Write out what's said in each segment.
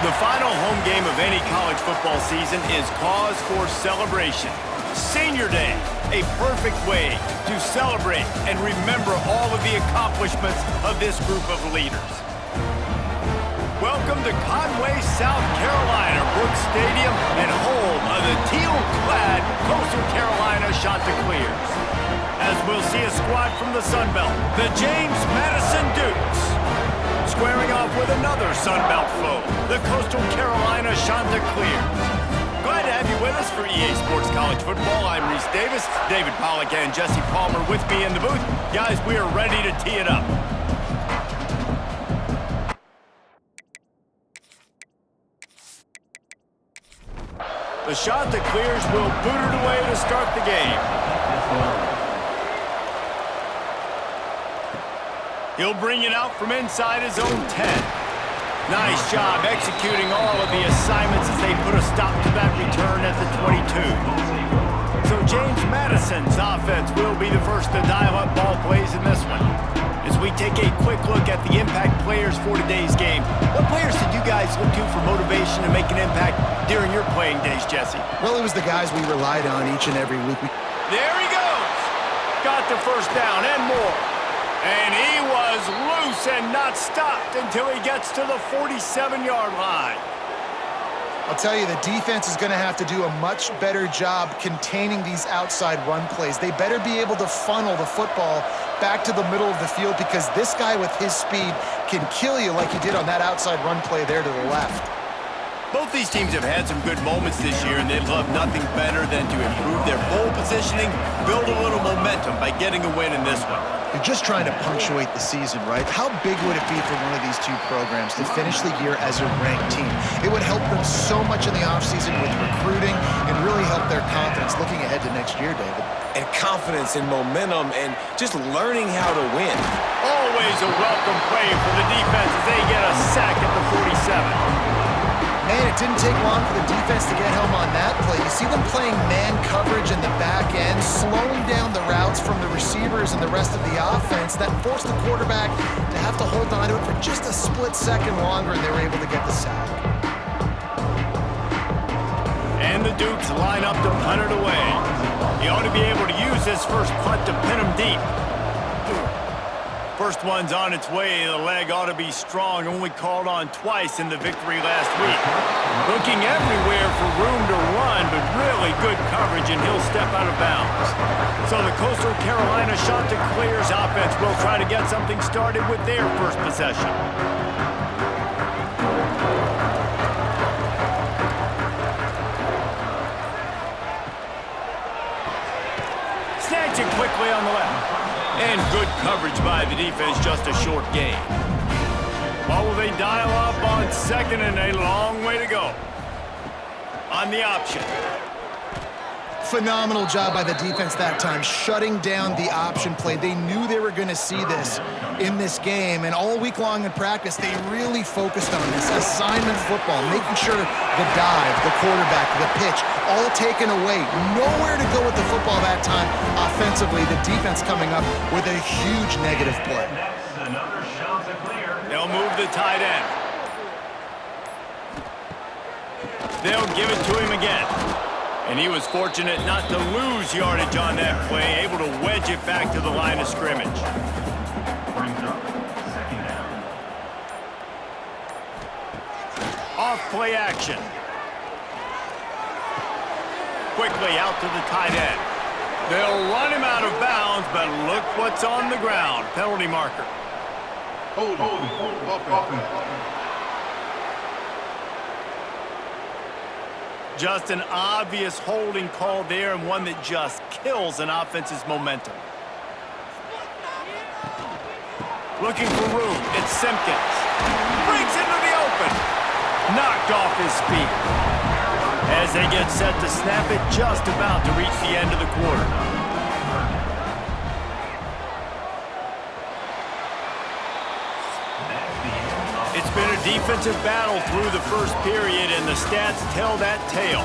The final home game of any college football season is cause for celebration. Senior Day, a perfect way to celebrate and remember all of the accomplishments of this group of leaders. Welcome to Conway, South Carolina, Brooks Stadium, and home of the teal-clad Coastal Carolina Chanticleers. As we'll see a squad from the Sun Belt, the James Madison Dukes. Squaring off with another Sun Belt foe, the Coastal Carolina Chanticleers. Glad to have you with us for EA Sports College Football. I'm Reese Davis, David Pollack and Jesse Palmer with me in the booth. Guys, we are ready to tee it up. The Chanticleers will boot it away to start the game. He'll bring it out from inside his own 10. Nice job executing all of the assignments as they put a stop to that return at the 22. So James Madison's offense will be the first to dial up ball plays in this one. As we take a quick look at the impact players for today's game, what players did you guys look to for motivation to make an impact during your playing days, Jesse? Well, it was the guys we relied on each and every week. There he goes! Got the first down and more. And he was loose and not stopped until he gets to the 47-yard line. I'll tell you, the defense is going to have to do a much better job containing these outside run plays. They better be able to funnel the football back to the middle of the field because this guy with his speed can kill you like he did on that outside run play there to the left. Both these teams have had some good moments this year, and they'd love nothing better than to improve their bowl positioning, build a little momentum by getting a win in this one. You're just trying to punctuate the season, right? How big would it be for one of these two programs to finish the year as a ranked team? It would help them so much in the offseason with recruiting and really help their confidence looking ahead to next year, David. And confidence and momentum and just learning how to win. Always a welcome play for the defense as they get a sack at the 47. Man, it didn't take long for the defense to get home on that play. You see them playing man coverage in the back end, slowing down the routes from the receivers and the rest of the offense. That forced the quarterback to have to hold on to it for just a split second longer, and they were able to get the sack. And the Dukes line up to punt it away. He ought to be able to use this first punt to pin him deep. First one's on its way. The leg ought to be strong. Only called on twice in the victory last week. Looking everywhere for room to run, but really good coverage, and he'll step out of bounds. So the Coastal Carolina Chanticleers offense will try to get something started with their first possession. Snatch it quickly on the left. And good coverage by the defense, just a short gain. What will they dial up on second, and a long way to go on the option? Phenomenal job by the defense that time, shutting down the option play. They knew they were going to see this in this game, and all week long in practice, they really focused on this assignment football, making sure the dive, the quarterback, the pitch, all taken away. Nowhere to go with the football that time offensively. The defense coming up with a huge negative play. They'll move the tight end. They'll give it to him again. And he was fortunate not to lose yardage on that play, able to wedge it back to the line of scrimmage. Off play action. Quickly out to the tight end. They'll run him out of bounds, but look what's on the ground. Penalty marker. Hold. Just an obvious holding call there, and one that just kills an offense's momentum. Looking for room. It's Simpkins. Breaks into the open. Knocked off his feet. As they get set to snap it, just about to reach the end of the quarter. It's been a defensive battle through the first period, and the stats tell that tale.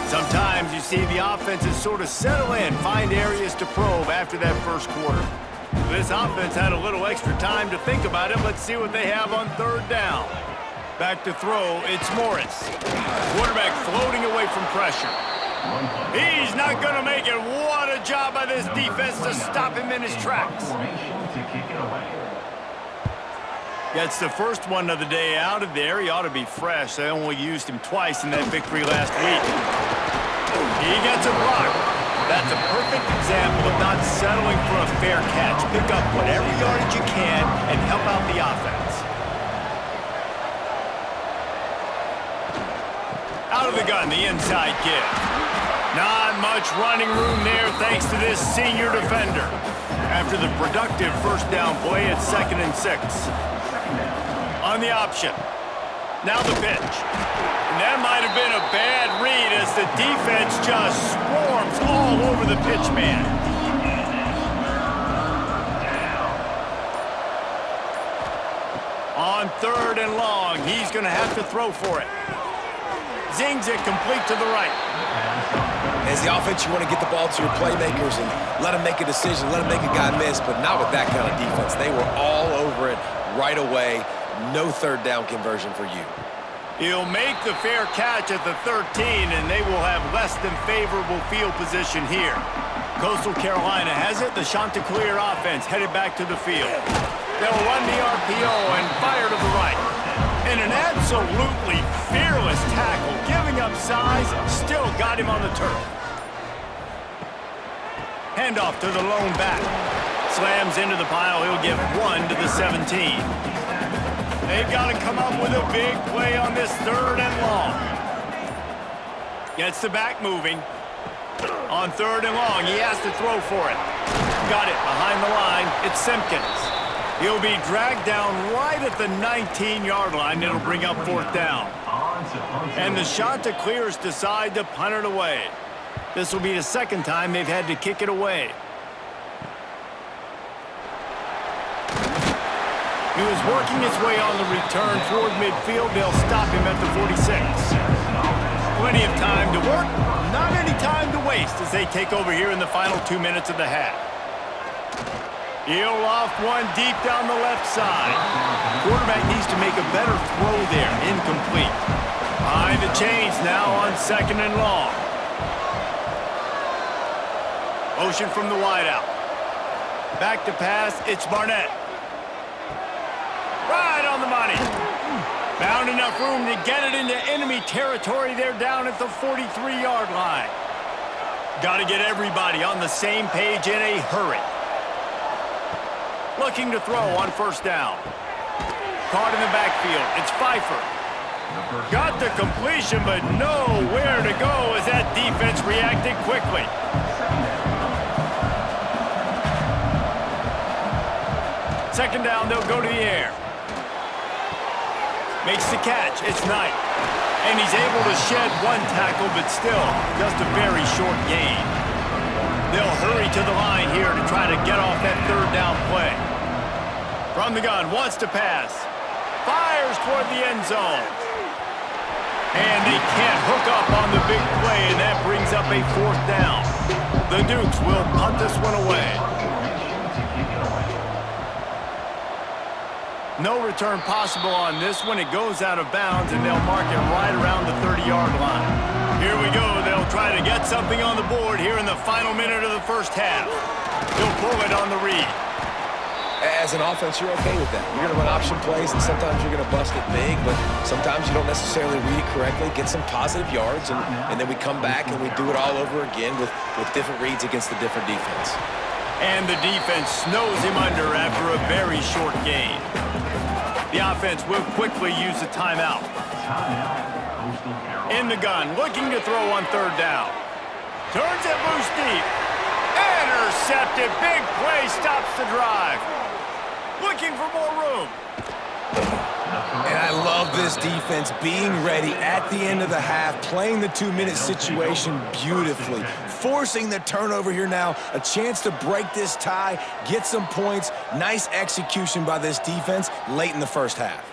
Sometimes you you see the offenses sort of settle in, find areas to probe after that first quarter. This offense had a little extra time to think about it. Let's see what they have on third down. Back to throw, it's Morris. Quarterback floating away from pressure. He's not going to make it. What a job by this defense to stop him in his tracks. Gets the first one of the day out of there. He ought to be fresh. They only used him twice in that victory last week. He gets a block. That's a perfect example of not settling for a fair catch. Pick up whatever yardage you can and help out the offense. Out of the gun, the inside give. Not much running room there thanks to this senior defender. After the productive first down play, it's 2nd and 6. On the option. Now the pitch. And that might have been a bad read as the defense just swarms all over the pitch man. On 3rd and long, he's going to have to throw for it. Zings it complete to the right. As the offense, you want to get the ball to your playmakers and let them make a decision, let them make a guy miss, but not with that kind of defense. They were all over it right away. No 3rd down conversion for you. He'll make the fair catch at the 13, and they will have less than favorable field position here. Coastal Carolina has it. The Chanticleer offense headed back to the field. They'll run the RPO and fire to the right. And an absolutely fearless tackle, giving up size, still got him on the turf. Handoff to the lone back. Slams into the pile. He'll get 1 to the 17. They've got to come up with a big play on this 3rd and long. Gets the back moving. On 3rd and long, he has to throw for it. Got it behind the line. It's Simpkins. He'll be dragged down right at the 19-yard line. It'll bring up 4th down. And the Chanticleers decide to punt it away. This will be the 2nd time they've had to kick it away. He was working his way on the return toward midfield. They'll stop him at the 46. Plenty of time to work, not any time to waste as they take over here in the final 2 minutes of the half. He'll loft one deep down the left side. Quarterback needs to make a better throw there. Incomplete. Behind the chains now on 2nd and long. Motion from the wideout. Back to pass, it's Barnett. Right on the money. Found enough room to get it into enemy territory. They're down at the 43-yard line. Got to get everybody on the same page in a hurry. Looking to throw on 1st down. Caught in the backfield. It's Pfeiffer. Got the completion, but nowhere to go as that defense reacted quickly. Second down, they'll go to the air. Makes the catch. It's Knight. And he's able to shed 1 tackle, but still just a very short gain. They'll hurry to the line here to try to get off that 3rd down play. From the gun, wants to pass. Fires toward the end zone. And they can't hook up on the big play, and that brings up a 4th down. The Dukes will punt this one away. No return possible on this one. It goes out of bounds, and they'll mark it right around the 30-yard line. Here we go. They'll try to get something on the board here in the final minute of the first half. They'll pull it on the read. As an offense, you're okay with that. You're going to run option plays, and sometimes you're going to bust it big, but sometimes you don't necessarily read it correctly, get some positive yards, and then we come back and we do it all over again with different reads against the different defense. And the defense snows him under after a very short gain. The offense will quickly use the timeout. In the gun, looking to throw on 3rd down. Turns it loose deep. Intercepted. Big play stops the drive. Looking for more room. And I love this defense being ready at the end of the half, playing the 2-minute situation beautifully, forcing the turnover here now, a chance to break this tie, get some points. Nice execution by this defense late in the first half.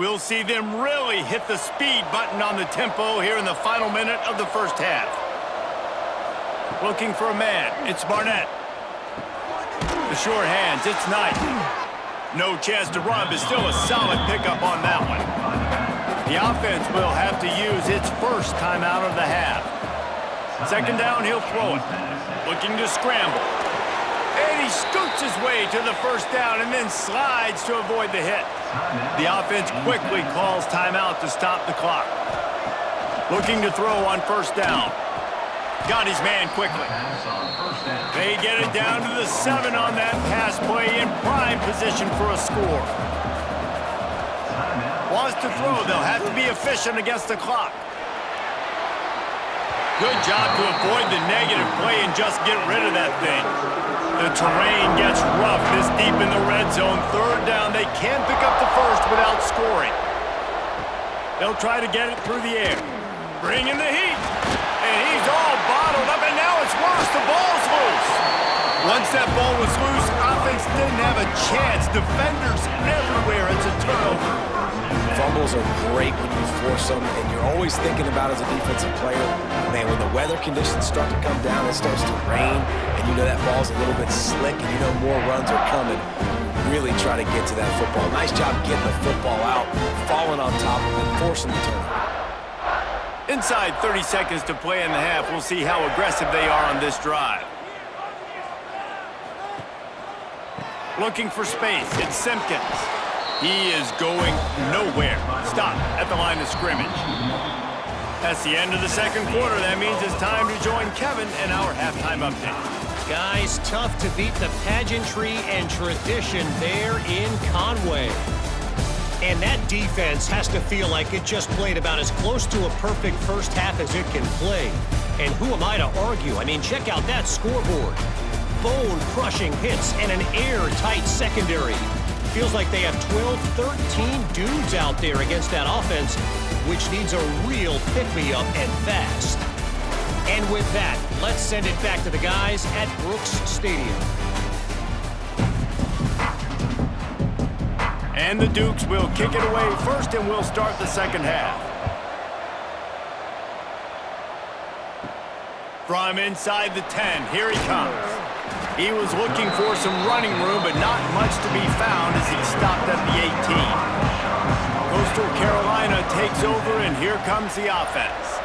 We'll see them really hit the speed button on the tempo here in the final minute of the first half. Looking for a man, it's Barnett. The short hands, it's Knight. No chance to run, but still a solid pickup on that one. The offense will have to use its first timeout of the half. Second down, he'll throw it. Looking to scramble. And he scoots his way to the first down and then slides to avoid the hit. The offense quickly calls timeout to stop the clock. Looking to throw on first down. Got his man quickly. They get it down to the 7 on that pass play in prime position for a score. Wants to throw, they'll have to be efficient against the clock. Good job to avoid the negative play and just get rid of that thing. The terrain gets rough this deep in the red zone. Third down, they can't pick up the first without scoring. They'll try to get it through the air. Bring in the heat. And he's all bottled up, and now it's worse. The ball's loose. Once that ball was loose, offense didn't have a chance. Defenders everywhere. It's a turnover. Fumbles are great when you force them, and you're always thinking about as a defensive player, man, when the weather conditions start to come down, it starts to rain, and you know that ball's a little bit slick, and you know more runs are coming. Really try to get to that football. Nice job getting the football out, falling on top of it, forcing the turnover. Inside 30 seconds to play in the half. We'll see how aggressive they are on this drive. Looking for space. It's Simpkins. He is going nowhere. Stop at the line of scrimmage. That's the end of the second quarter. That means it's time to join Kevin in our halftime update. Guys, tough to beat the pageantry and tradition there in Conway. And that defense has to feel like it just played about as close to a perfect first half as it can play. And who am I to argue? I mean, check out that scoreboard. Bone-crushing hits and an airtight secondary. Feels like they have 12, 13 dudes out there against that offense, which needs a real pick-me-up and fast. And with that, let's send it back to the guys at Brooks Stadium. And the Dukes will kick it away first, and we'll start the second half. From inside the 10, here he comes. He was looking for some running room, but not much to be found as he stopped at the 18. Coastal Carolina takes over, and here comes the offense.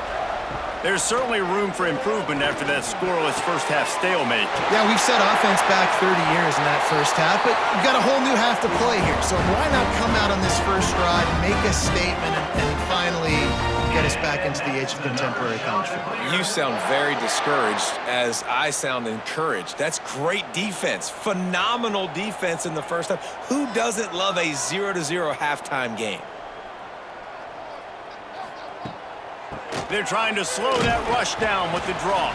There's certainly room for improvement after that scoreless first-half stalemate. Yeah, we've set offense back 30 years in that first half, but we've got a whole new half to play here. So why not come out on this first drive, make a statement, and finally get us back into the age of contemporary college football? You sound very discouraged as I sound encouraged. That's great defense. Phenomenal defense in the first half. Who doesn't love a 0-0 halftime game? They're trying to slow that rush down with the draw.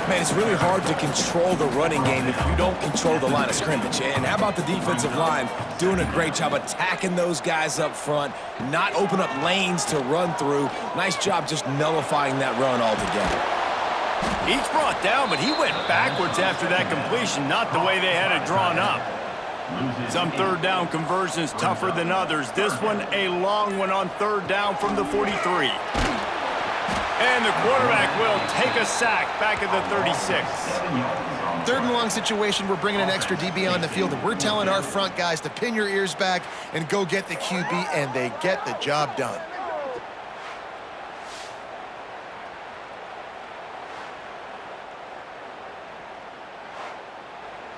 Man, it's really hard to control the running game if you don't control the line of scrimmage. And how about the defensive line doing a great job attacking those guys up front, not open up lanes to run through. Nice job just nullifying that run altogether. Each brought down, but he went backwards after that completion, not the way they had it drawn up. Some third down conversions tougher than others. This one, a long one on third down from the 43. And the quarterback will take a sack back at the 36. Third and long situation, we're bringing an extra DB on the field, and we're telling our front guys to pin your ears back and go get the QB, and they get the job done.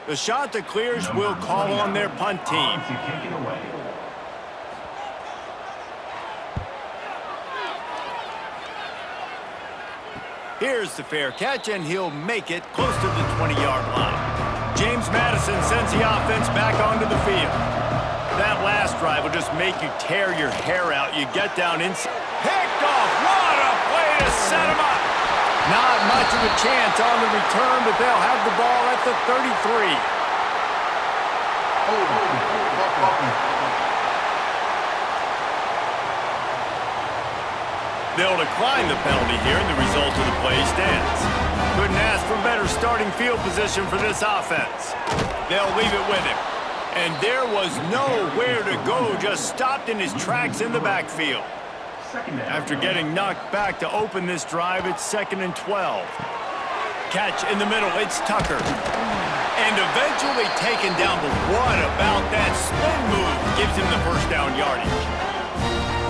The Chanticleers will call on their punt team. Here's the fair catch, and he'll make it close to the 20-yard line. James Madison sends the offense back onto the field. That last drive will just make you tear your hair out. You get down inside. Picked off. What a play to set him up. Not much of a chance on the return, but they'll have the ball at the 33. They'll decline the penalty here, and the result of the play stands. Couldn't ask for better starting field position for this offense. They'll leave it with him. And there was nowhere to go, just stopped in his tracks in the backfield. After getting knocked back to open this drive, it's 2nd and 12. Catch in the middle, it's Tucker. And eventually taken down, but what about that spin move gives him the first down yardage?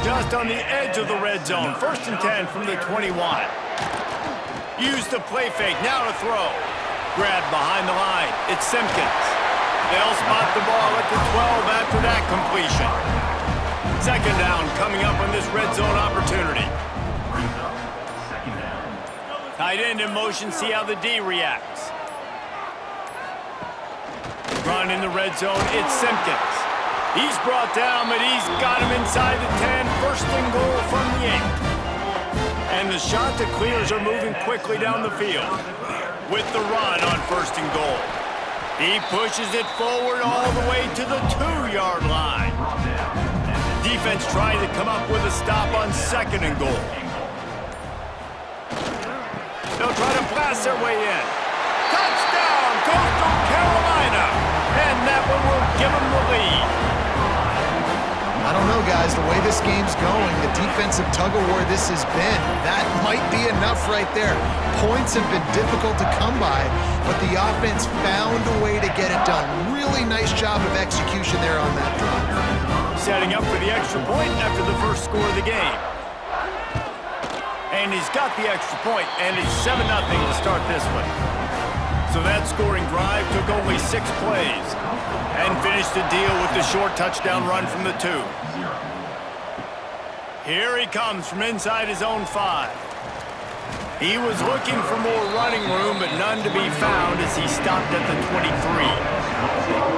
Just on the edge of the red zone, 1st and 10 from the 21. Use the play fake, now to throw. Grab behind the line, it's Simpkins. They'll spot the ball at the 12 after that completion. 2nd down coming up on this red zone opportunity. Tight end in motion, see how the D reacts. Run in the red zone, it's Simpkins. He's brought down, but he's got him inside the 10. 1st and goal from the 8. And the shot to clears are moving quickly down the field. With the run on 1st and goal. He pushes it forward all the way to the 2-yard line. Defense trying to come up with a stop on 2nd and goal. They'll try to blast their way in. Touchdown, Coastal Carolina! And that one will give them the lead. I don't know, guys. The way this game's going, the defensive tug-of-war this has been, that might be enough right there. Points have been difficult to come by, but the offense found a way to get it done. Really nice job of execution there on that drive. Setting up for the extra point after the first score of the game. And he's got the extra point, and it's 7-0 to start this one. So that scoring drive took only 6 plays and finished the deal with the short touchdown run from the 2. Here he comes from inside his own 5. He was looking for more running room, but none to be found as he stopped at the 23.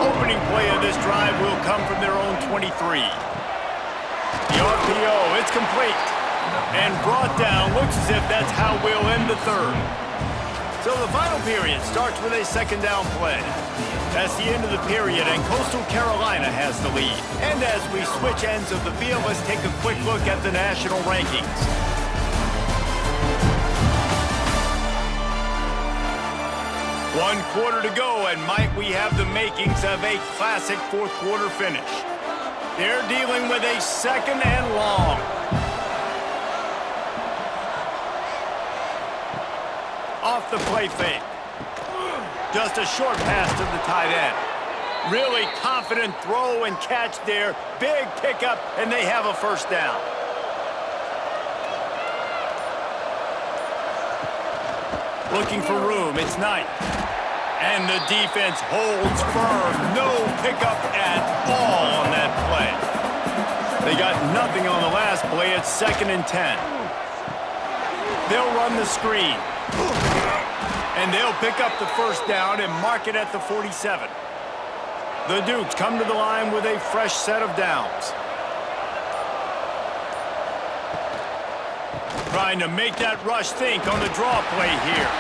Opening play of this drive will come from their own 23. The RPO, it's complete. And brought down, looks as if that's how we'll end the 3rd. So the final period starts with a 2nd down play. That's the end of the period, and Coastal Carolina has the lead. And as we switch ends of the field, let's take a quick look at the national rankings. One quarter to go, and might we have the makings of a classic 4th quarter finish. They're dealing with a 2nd and long. Off the play fake. Just a short pass to the tight end. Really confident throw and catch there. Big pickup, and they have a 1st down. Looking for room, it's Knight. And the defense holds firm. No pickup at all on that play. They got nothing on the last play. It's 2nd and 10. They'll run the screen. And they'll pick up the 1st down and mark it at the 47. The Dukes come to the line with a fresh set of downs. Trying to make that rush think on the draw play here.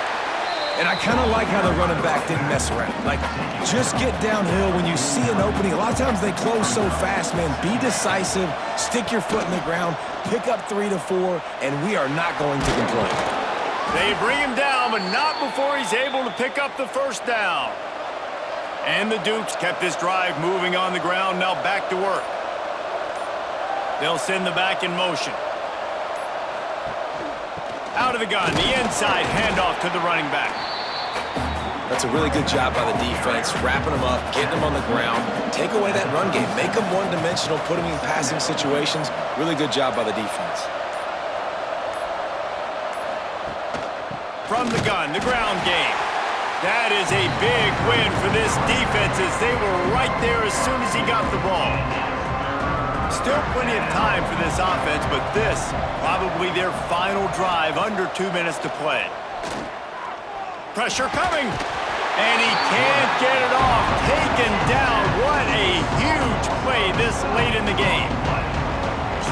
And I kind of like how the running back didn't mess around. Like, just get downhill when you see an opening. A lot of times they close so fast, man. Be decisive, stick your foot in the ground, pick up 3 to 4, and we are not going to complain. They bring him down, but not before he's able to pick up the 1st down. And the Dukes kept this drive moving on the ground, now back to work. They'll send the back in motion. Out of the gun, the inside handoff to the running back. That's a really good job by the defense, wrapping them up, getting them on the ground. Take away that run game. Make them one-dimensional, put them in passing situations. Really good job by the defense. From the gun, the ground game. That is a big win for this defense as they were right there as soon as he got the ball. Still plenty of time for this offense, but this probably their final drive, under 2 minutes to play. Pressure coming, and he can't get it off. Taken down. What a huge play this late in the game.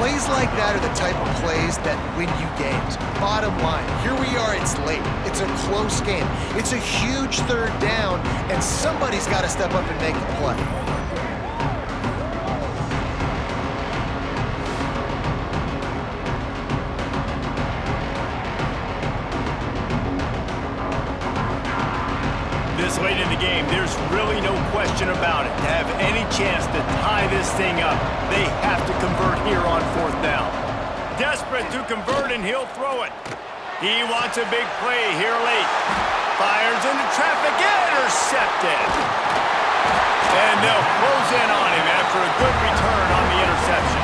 Plays like that are the type of plays that win you games. Bottom line, here we are, it's late. It's a close game. It's a huge 3rd down, and somebody's got to step up and make the play. This late in the game, there's really no question question about it. To have any chance to tie this thing up, they have to convert here on 4th down. Desperate to convert, and he'll throw it. He wants a big play here late. Fires into traffic, intercepted. And they'll close in on him after a good return on the interception.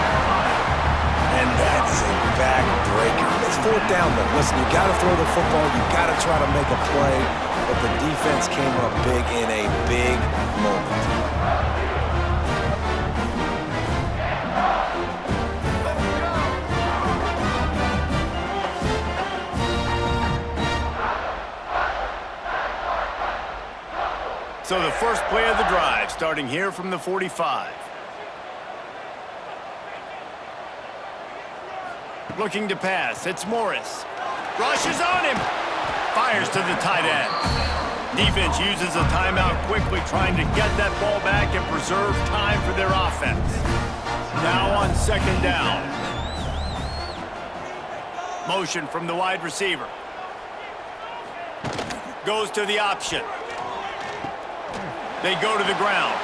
And that is a backbreaker. It's 4th down, though. Listen, you got to throw the football. You got to try to make a play. But the defense came up big in a big moment. So the first play of the drive, starting here from the 45. Looking to pass, it's Morris. Rushes on him. Fires to the tight end. Defense uses a timeout quickly, trying to get that ball back and preserve time for their offense. Now on 2nd down. Motion from the wide receiver. Goes to the option. They go to the ground.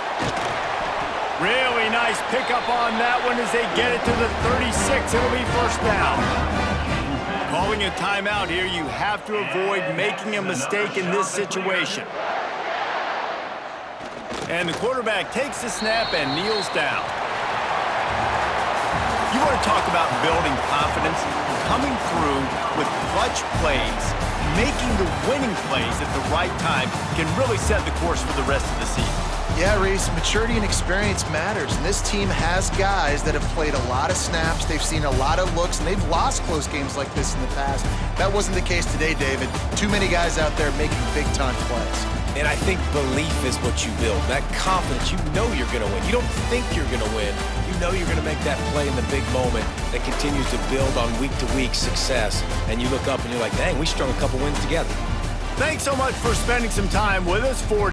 Really nice pickup on that one as they get it to the 36. It'll be 1st down. Calling a timeout here, you have to avoid making a mistake in this situation. And the quarterback takes the snap and kneels down. You want to talk about building confidence? Coming through with clutch plays, making the winning plays at the right time can really set the course for the rest of the season. Yeah, Reese, maturity and experience matters. And this team has guys that have played a lot of snaps. They've seen a lot of looks, and they've lost close games like this in the past. That wasn't the case today, David. Too many guys out there making big-time plays. And I think belief is what you build. That confidence, you know you're going to win. You don't think you're going to win. You know you're going to make that play in the big moment that continues to build on week-to-week success. And you look up and you're like, dang, we strung a couple wins together. Thanks so much for spending some time with us for